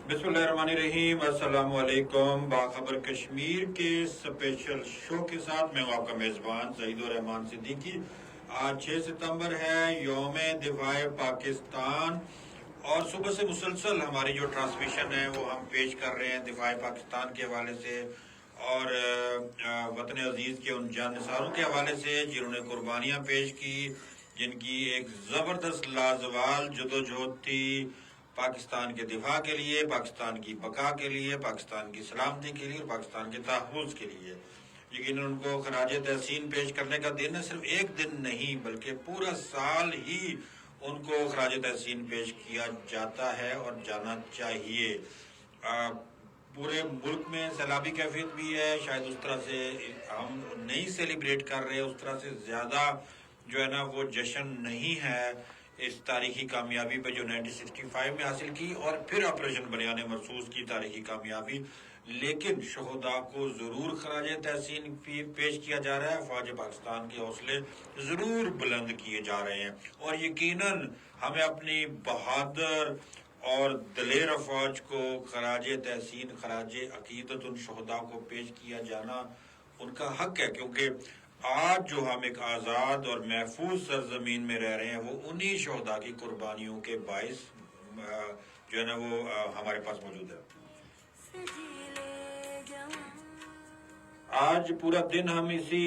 बिस्मिल्लाहिर्रहमानिर्रहीम। अस्सलाम वालेकुम। बाखबर कश्मीर के स्पेशल शो के साथ मैं हूं आपका मेज़बान सईदुर रहमान सिद्दीकी। आज 6 सितंबर है, यौम दिफाए पाकिस्तान, और सुबह से मुसलसल हमारी जो ट्रांसमिशन है वो हम पेश कर रहे हैं दिफाए पाकिस्तान के हवाले से और वतन अजीज़ के उन जानसारों के हवाले से जिन्होंने कुर्बानियाँ पेश की, जिनकी एक ज़बरदस्त लाजवाल जदोजहद थी पाकिस्तान के दिफा के लिए, पाकिस्तान की बका के लिए, पाकिस्तान की सलामती के लिए और पाकिस्तान के तहफ़्फ़ुज़ के लिए। यकीनन उनको खराज तहसीन पेश करने का दिन सिर्फ एक दिन नहीं बल्कि पूरा साल ही उनको खराज तहसीन पेश किया जाता है और जाना चाहिए। पूरे मुल्क में सैलाबी कैफियत भी है, शायद उस तरह से हम नहीं सेलिब्रेट कर रहे, उस तरह से ज़्यादा जो है ना वो जश्न नहीं है इस तारीखी कामयाबी पे जो 1965 में हासिल की और फिर ऑपरेशन बनियान मरसूस की तारीखी कामयाबी। लेकिन शहदा को ज़रूर खराज तहसीन पेश किया जा रहा है। फ़ौज पाकिस्तान के हौसले ज़रूर बुलंद किए जा रहे हैं और यकीनन हमें अपनी बहादुर और दलेर फ़ौज को खराज तहसीन, खराज अकीदत उन शहदा को पेश किया जाना उनका हक है, क्योंकि आज जो हम एक आज़ाद और महफूज सरजमीन में रह रहे हैं वो उन्हीं शहदा की कुर्बानियों के बाइस जो है ना वो हमारे पास मौजूद है। आज पूरा दिन हम इसी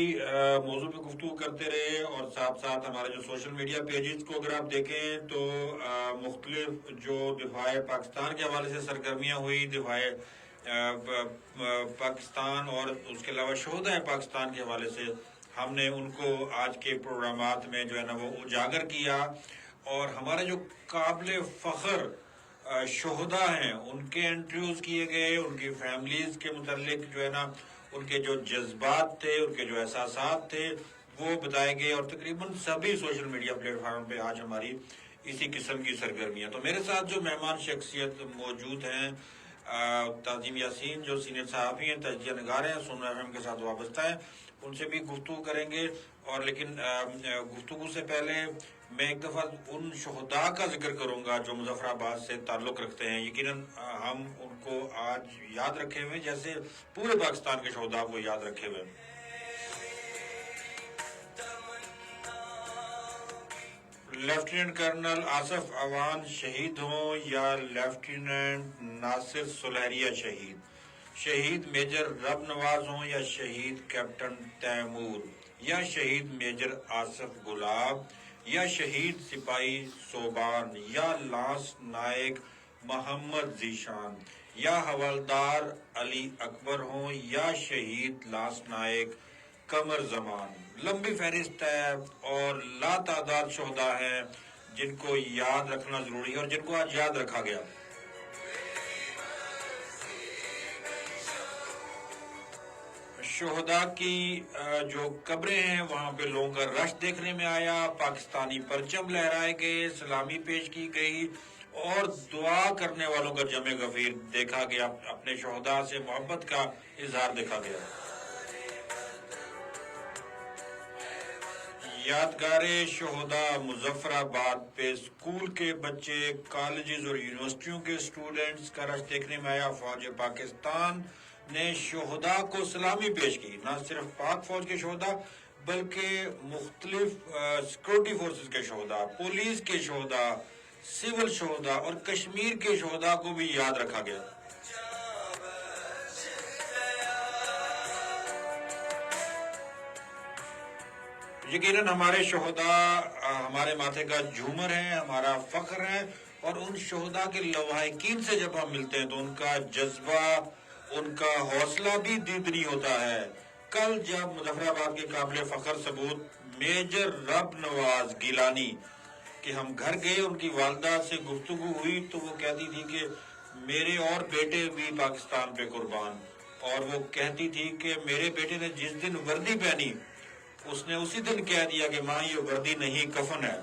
मौजू पे गुफ्तगू करते रहे और साथ साथ हमारे जो सोशल मीडिया पेजेस को अगर आप देखें तो मुख्तलिफ जो दिफाए पाकिस्तान के हवाले से सरगर्मियाँ हुई, दिफाए पाकिस्तान और उसके अलावा शोहदा पाकिस्तान के हवाले से हमने उनको आज के प्रोग्रामात में जो है ना वो उजागर किया और हमारे जो काबिल फ़ख्र शोहदा हैं उनके इंटरव्यूज़ किए गए, उनकी फैमिलीज़ के मुतल्लिक जो है ना उनके जो जज्बात थे, उनके जो एहसासात थे वो बताए गए और तकरीबन सभी सोशल मीडिया प्लेटफार्म पे आज हमारी इसी किस्म की सरगर्मियाँ। तो मेरे साथ जो मेहमान शख्सियत मौजूद हैं, ताज़ीम यासीन जो सीनियर सहाफ़ी हैं, तजज़िया नगार हैं, सुन्ना एफएम के साथ वाबस्ता हैं, उनसे भी गुफ्तगू करेंगे। और लेकिन गुफ्तगू से पहले मैं एक दफ़ा उन शहदा का जिक्र करूँगा जो मुजफ्फराबाद से ताल्लुक़ रखते हैं। यकीनन हम उनको आज याद रखे हुए जैसे पूरे पाकिस्तान के शहदा को याद रखे हुए। लेफ्टिनेंट कर्नल आसफ अवान शहीद हों या लेफ्टिनेंट नासिर सुलहरिया शहीद, शहीद मेजर रब नवाज हों या शहीद कैप्टन तैमूर, या शहीद मेजर आसफ गुलाब, या शहीद सिपाही सोबान, या लांस नायक मोहम्मद जीशान, या हवलदार अली अकबर हों या शहीद लांस नायक कमर जमान। लंबी फहरिस्त है और लातादाद शोहदा हैं जिनको याद रखना जरूरी है और जिनको आज याद रखा गया। शोहदा की जो कब्रें हैं वहाँ पे लोगों का रश देखने में आया, पाकिस्तानी परचम लहराए गए, सलामी पेश की गई और दुआ करने वालों का जमे गफीर देखा गया, अपने शोहदा से मोहब्बत का इजहार देखा गया। यादगारे शोहदा मुजफ्फराबाद पे स्कूल के बच्चे, कॉलेजेस और यूनिवर्सिटियों के स्टूडेंट्स का रश देखने में आया। फौज पाकिस्तान ने शोहदा को सलामी पेश की, न सिर्फ पाक फौज के शोहदा बल्कि मुख्तलिफ सिक्योरिटी फोर्सेस के शोहदा, पुलिस के शोहदा, सिविल शोहदा और कश्मीर के शोहदा को भी याद रखा गया। यकीनन हमारे शोहदा हमारे माथे का झूमर है, हमारा फख्र है और उन शोहदा के लवाहिकीन से जब हम मिलते हैं तो उनका जज्बा, उनका हौसला भी दीदनी होता है। कल जब मुजफ्फराबाद के काबिल फख्र सबूत मेजर रब नवाज गिलानी कि हम घर गए, उनकी वालदा से गुफ्तगू हुई तो वो कहती थी कि मेरे और बेटे भी पाकिस्तान पे कुर्बान, और वो कहती थी कि मेरे बेटे ने जिस दिन वर्दी पहनी उसने उसी दिन कह दिया कि माँ ये वर्दी नहीं कफन है।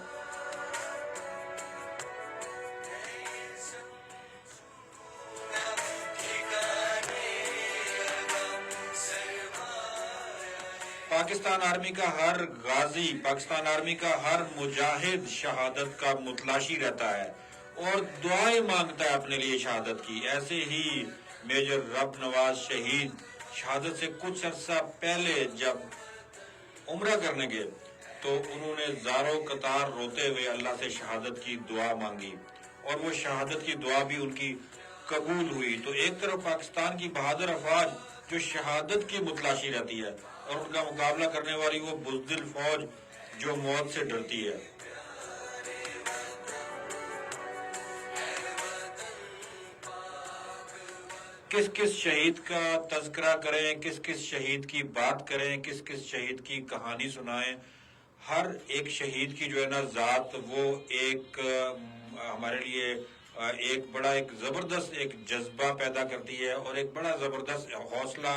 पाकिस्तान आर्मी का हर गाजी, पाकिस्तान आर्मी का हर मुजाहिद शहादत का मुतलाशी रहता है اور دعائیں مانگتا ہے اپنے لیے شہادت کی. ایسے ہی میجر رب نواز شہید شہادت سے کچھ عرصہ پہلے جب عمرہ کرنے گئے تو انہوں نے زاروں قطار روتے ہوئے اللہ سے شہادت کی دعا مانگی اور وہ شہادت کی دعا بھی ان کی قبول ہوئی. تو ایک طرف پاکستان کی بہادر افواج جو شہادت کی متلاشی رہتی ہے اور ان کا مقابلہ کرنے والی وہ بزدل فوج جو موت سے ڈرتی ہے. کس کس شہید کا تذکرہ کریں, کس کس شہید کی بات کریں, کس کس شہید کی کہانی سنائیں. ہر ایک شہید کی جو ہے نا ذات وہ ایک ہمارے لیے ایک بڑا ایک زبردست ایک جذبہ پیدا کرتی ہے اور ایک بڑا زبردست حوصلہ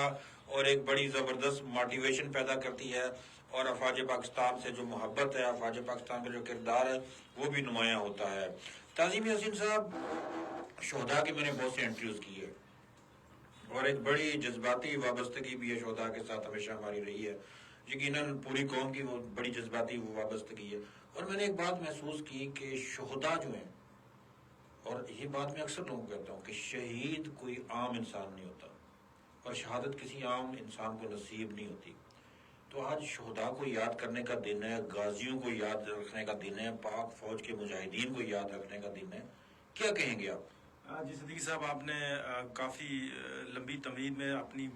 اور ایک بڑی زبردست موٹیویشن پیدا کرتی ہے. اور افواج پاکستان سے جو محبت ہے, افواج پاکستان کا جو کردار ہے وہ بھی نمایاں ہوتا ہے. تعظیم یاسین صاحب, شہداء کی میں نے بہت سے انٹرویوز کی ہے اور ایک بڑی جذباتی وابستگی بھی ہے شہداء کے ساتھ ہمیشہ ہماری رہی ہے. یقیناً پوری قوم کی وہ بڑی جذباتی وابستگی ہے. اور میں نے ایک بات محسوس کی کہ شہداء جو ہیں, اور یہ بات میں اکثر لوگوں کو کہتا ہوں کہ شہید کوئی عام انسان نہیں ہوتا اور شہادت کسی عام انسان کو نصیب نہیں ہوتی. تو آج شہداء کو یاد کرنے کا دن ہے, غازیوں کو یاد رکھنے کا دن ہے, پاک فوج کے مجاہدین کو یاد رکھنے کا دن ہے. کیا کہیں گے آپ؟ جی صدیقی صاحب, آپ نے کافی لمبی تمہید میں اپنی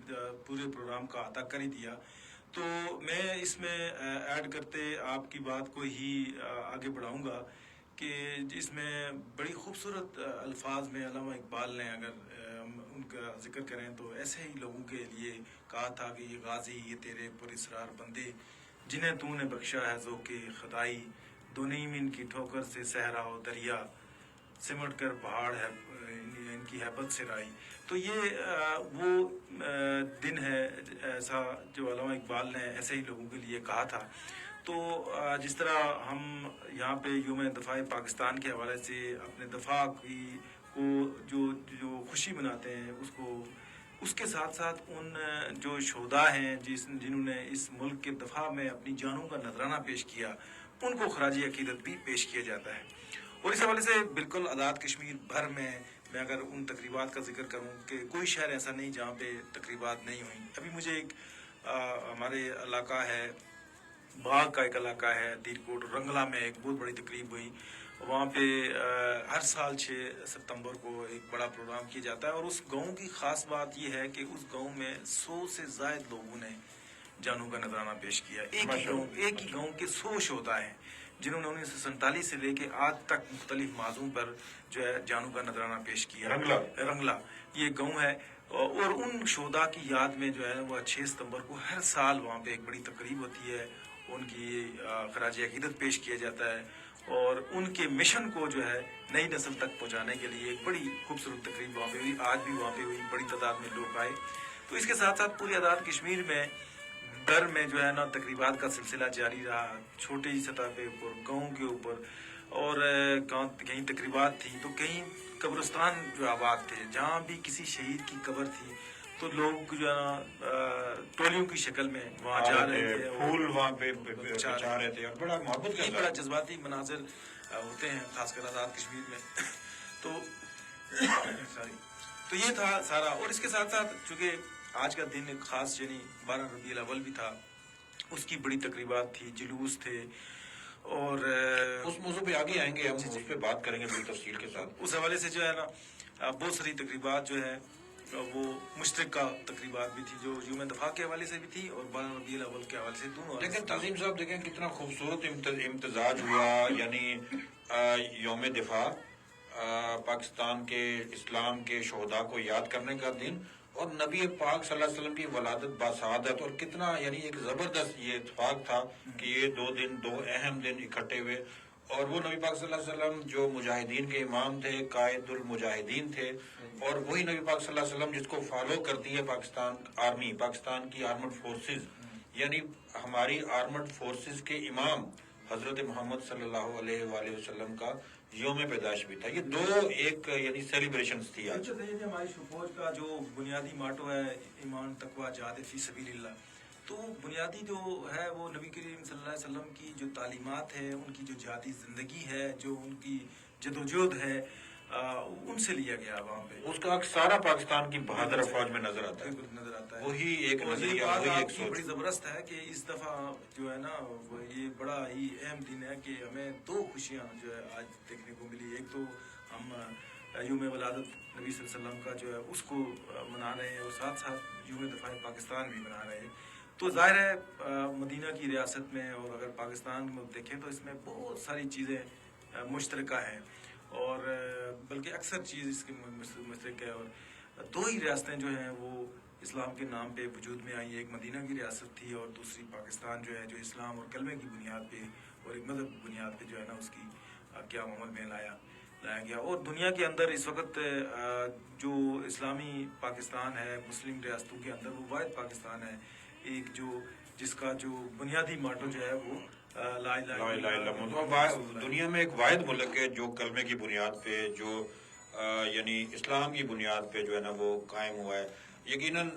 پورے پروگرام کا احاطہ کر ہی دیا. تو میں اس میں ایڈ کرتے آپ کی بات کو ہی آگے بڑھاؤں گا کہ اس میں بڑی خوبصورت الفاظ میں علامہ اقبال نے اگر ان کا ذکر کریں تو ایسے ہی لوگوں کے لیے کہا تھا کہ یہ غازی, یہ تیرے پر اسرار بندے, جنہیں تو نے بخشا ہے ذوق خدائی, دو نیم ان کی ٹھوکر سے صحرا و دریا, سمٹ کر پہاڑ ہے ان کی ہیبت سے رائی. تو یہ وہ دن ہے ایسا جو علامہ اقبال نے ایسے ہی لوگوں کے لیے کہا تھا. تو جس طرح ہم یہاں پہ یوم دفاع پاکستان کے حوالے سے اپنے دفاع کی کو جو خوشی مناتے ہیں اس کے ساتھ ساتھ ان جو شہداء ہیں جنہوں نے اس ملک کے دفاع میں اپنی جانوں کا نذرانہ پیش کیا, ان کو خراج عقیدت بھی پیش کیا جاتا ہے. اور اس حوالے سے بالکل آزاد کشمیر بھر میں اگر ان تقریبات کا ذکر کروں کہ کوئی شہر ایسا نہیں جہاں پہ تقریبات نہیں ہوئیں. ابھی مجھے ایک ہمارے علاقہ ہے, باغ کا ایک علاقہ ہے دیر کوٹ رنگلا میں, ایک بہت بڑی تقریب ہوئی. وہاں پہ ہر سال 6 ستمبر کو ایک بڑا پروگرام کیا جاتا ہے. اور اس گاؤں کی خاص بات یہ ہے کہ اس گاؤں میں 100 سے زائد لوگوں نے جانوں کا نذرانہ پیش کیا. ایک ہی گاؤں کے 100 شہداء ہیں جنہوں نے 1947 سے لے کے آج تک مختلف موضوعوں پر جو ہے جانوں کا نذرانہ پیش کیا. رنگلا یہ گاؤں ہے. اور ان شہداء کی یاد میں جو ہے وہ 6 ستمبر کو ہر سال وہاں پہ ایک بڑی تقریب ہوتی ہے, ان کی خراج عقیدت پیش کیا جاتا ہے اور ان کے مشن کو جو ہے نئی نسل تک پہنچانے کے لیے ایک بڑی خوبصورت تقریب وہاں پہ ہوئی. آج بھی وہاں پہ ہوئی, بڑی تعداد میں لوگ آئے. تو اس کے ساتھ ساتھ پوری آزاد کشمیر میں گھر میں جو ہے نا تقریبات کا سلسلہ جاری رہا, چھوٹی سطح پہ اوپر گاؤں کے اوپر. اور کہیں تقریبات تھیں تو کہیں قبرستان جو آباد تھے, جہاں بھی کسی شہید کی قبر تھی تو لوگ جو ہے نا ٹولیوں کی شکل میں وہاں جا رہے تھے, پھول وہاں پہ بچا رہے تھے اور بڑا محبت کا بڑا جذباتی مناظر ہوتے ہیں خاص کر آزاد کشمیر میں. تو تو یہ تھا سارا. اور اس کے ساتھ ساتھ چونکہ آج کا دن ایک خاص یعنی 12 ربیع الاول بھی تھا, اس کی بڑی تقریبات تھی, جلوس تھے. اور اس موضوع پہ آگے آئیں گے, ہم اس پہ بات کریں گے بڑی تفصیل کے ساتھ. اس حوالے سے جو ہے نا بہت ساری تقریبات جو ہے وہ مشترکہ تقریبات بھی تھی جو یوم دفاع کے حوالے سے بھی تھی اور 12 ربیع الاول کے حوالے سے دونوں. لیکن تعظیم صاحب دیکھیں کتنا خوبصورت امتزاج ہوا, یعنی یوم دفاع پاکستان کے اسلام کے شہداء کو یاد کرنے کا دن اور نبی پاک صلی اللہ علیہ وسلم کی ولادت باسعادت, اور کتنا یعنی ایک زبردست یہ اتفاق تھا کہ یہ دو اہم دن اکٹھے ہوئے. اور وہ نبی پاک صلی اللہ علیہ وسلم جو مجاہدین کے امام تھے, قائد المجاہدین تھے, اور وہی نبی پاک صلی اللہ علیہ وسلم جس کو فالو کرتی ہے پاکستان آرمی, پاکستان کی آرمڈ فورسز, یعنی ہماری آرمڈ فورسز کے امام حضرت محمد صلی اللہ علیہ وآلہ وسلم کا یوم پیدائش بھی تھا. یہ دو ایک یعنی سیلیبریشنز تھی آج. ہماری فوج کا جو بنیادی ماٹو ہے ایمان تقوی جہاد فی سبیل اللہ, تو بنیادی جو ہے وہ نبی کریم صلی اللہ علیہ وسلم کی جو تعلیمات ہے, ان کی جو جہادی زندگی ہے, جو ان کی जदोजहद है उनसे लिया गया वहाँ पे। उसका अक्स सारा पाकिस्तान की बहादुर फौज में नजर आता है, नजर आता है। वही एक और ये नजरिया, बात वही एक आपकी सोच। बड़ी जबरदस्त है कि इस दफा जो है ना ये बड़ा ही अहम दिन है कि हमें दो खुशियाँ जो है आज देखने को मिली। एक तो हम यूम वलादत नबी सल्लल्लाहु अलैहि वसल्लम का जो है उसको मना रहे हैं और साथ साथ यूम दफाए पाकिस्तान भी मना रहे हैं। तो जाहिर है मदीना की रियासत में और अगर पाकिस्तान में देखें तो इसमें बहुत सारी चीज़ें मुश्तरका हैं और बल्कि अक्सर चीज़ इसकी मुश्तरक है। और दो ही रियासतें जो हैं वो इस्लाम के नाम पे वजूद में आई। एक मदीना की रियासत थी और दूसरी पाकिस्तान जो है जो इस्लाम और कलमे की बुनियाद पे और एक मज़हब की बुनियाद पे जो है ना उसकी क्या अमल में लाया गया। और दुनिया के अंदर इस वक्त जो इस्लामी पाकिस्तान है मुस्लिम रियासतों के अंदर वो वाहिद पाकिस्तान है एक जो जिसका जो बुनियादी माटो जो है वो ला इलाहा इल्लल्लाह। दुनिया में एक वाहिद मुल्क है जो कलमे की बुनियाद पे जो यानी इस्लाम की बुनियाद पे जो है ना वो कायम हुआ है। यकीनन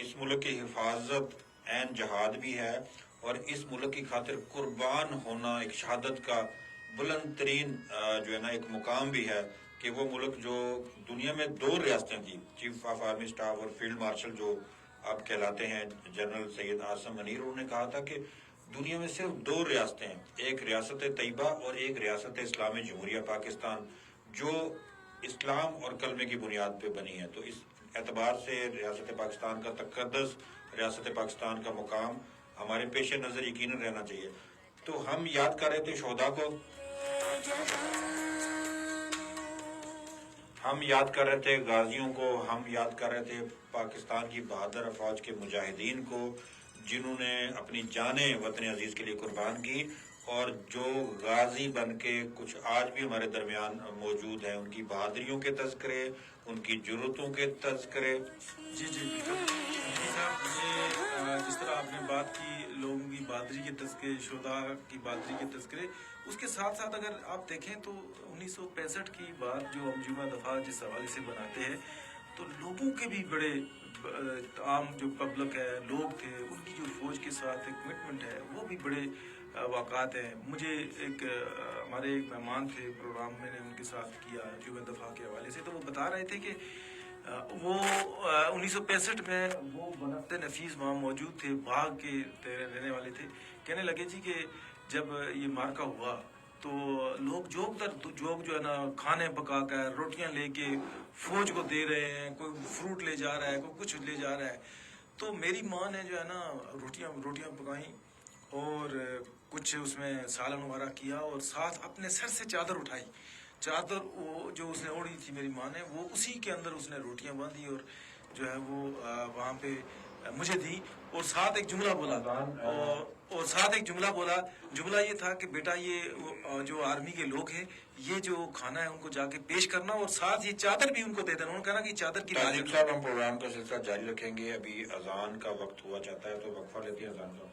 इस मुल्क की हिफाजत ऐन जहाद भी है और इस मुल्क की खातिर कुर्बान होना एक शहादत का बुलंद तरीन जो है ना एक मुकाम भी है कि वो मुल्क जो दुनिया में दो रियासतें थी, चीफ ऑफ आर्मी स्टाफ और फील्ड मार्शल जो आप कहलाते हैं जनरल सैयद आसम मनीर, उन्होंने कहा था कि दुनिया में सिर्फ दो रियासतें हैं, एक रियासत तैयबा और एक रियासत इस्लामी जमहूरिया पाकिस्तान जो इस्लाम और कलमे की बुनियाद पे बनी है। तो इस एतबार से रियासत पाकिस्तान का तकद्दस, रियासत पाकिस्तान का मुकाम हमारे पेश नज़र यकीनन रहना चाहिए। तो हम याद कर रहे थे शोहदा को, हम याद कर रहे थे गाजियों को, हम याद कर रहे थे पाकिस्तान की बहादुर फौज के मुजाहिदीन को जिन्होंने अपनी जानें वतन अजीज के लिए कुर्बान की और जो गाजी बन के कुछ आज भी हमारे दरमियान मौजूद हैं। उनकी बहादुरियों के तज़किरे, उनकी जुर्रतों के तज़किरे। जी जी बिल्कुल साहब, ये जिस तरह आपने बात की लोगों की बहादुरी के तज़किरे, शोधा की बहादुरी के तज़किरे, उसके साथ साथ अगर आप देखें तो 1965 की बात जो हम जुमा दफा जिस हवाले से बनाते हैं तो लोगों के भी बड़े आम जो पब्लिक है लोग थे उनकी जो फौज के साथ एक कमिटमेंट है वो भी बड़े वाक़ात हैं। मुझे एक हमारे एक मेहमान थे प्रोग्राम मैंने उनके साथ किया जुमा दफा के हवाले से, तो वो बता रहे थे कि वो 1965 में वो बनफ्ते नफीस वहाँ मौजूद थे, बाग के रहने वाले थे। कहने लगे जी कि जब ये मार्का हुआ तो लोग जोग जो है ना खाने पका कर रोटियां लेके फौज को दे रहे हैं, कोई फ्रूट ले जा रहा है, कोई कुछ ले जा रहा है। तो मेरी माँ ने जो है ना रोटियां पकाई और कुछ उसमें सालन वगैरह किया और साथ अपने सर से चादर उठाई, चादर वो जो उसने ओढ़ी थी मेरी माँ ने वो उसी के अंदर उसने रोटियां बांधी और जो है वो वहाँ पे मुझे दी और साथ एक जुमला बोला और साथ एक जुमला बोला। जुमला ये था कि बेटा ये जो आर्मी के लोग हैं ये जो खाना है उनको जाके पेश करना और साथ ये चादर भी उनको दे देना। उन्होंने कहा कि चादर की ताजिब साहब हम प्रोग्राम का सिलसिला जारी रखेंगे, अभी अजान का वक्त हुआ जाता है तो वक्फा लेती है अजान का।